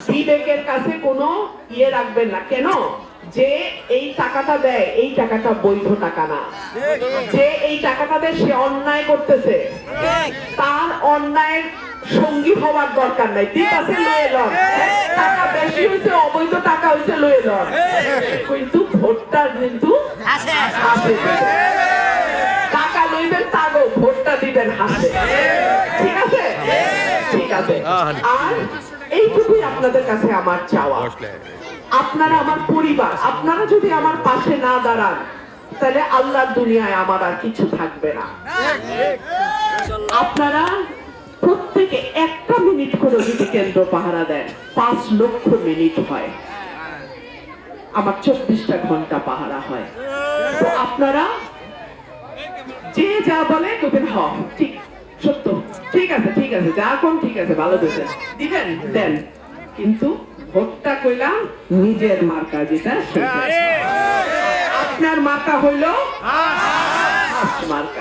বিবেকের কাছে কোনো ইয়ে রাখবেন না। কেন? যে এই টাকাটা দেয়, এই টাকাটা বৈধ টাকা না। যে এই টাকাটা দেয় সে অন্যায় করতেছে, তার অন্যায়ের সঙ্গী হওয়ার দরকার নাই। ঠিক আছে, লয়ে লন, টাকা বেশি হয়েছে, অবৈধ টাকা হয়েছে, লয়ে লন, কিন্তু ভোটটা কিন্তু হাসে। টাকা লইবেন তাগো, ভোটটা দিবেন হাসে। ঠিক আছে, ঠিক আছে। আর এইটুকুই আপনাদের কাছে আমার চাওয়া। আপনারা আমার পরিবার, আপনারা যদি আমার পাশে না দাঁড়ান তাহলে আল্লাহর দুনিয়ায় আমার আর কিছু থাকবে না। আপনারা প্রত্যেকে একটা মিনিট করে যদি কেন্দ্র পাহারা দেন, 5 লক্ষ মিনিট হয়, আমার 24টা ঘন্টা পাহারা হয়। তো আপনারা যে যা বলে বলবেন হ ঠিক সত্য, ঠিক আছে, ঠিক আছে, যা কোন ঠিক আছে, ভালো দিবেন, দিবেন দেন, কিন্তু ভোটটা কইলাম নিজের মার্কা, যেটা সেটা। আপনার মার্কা হইল মার্কা।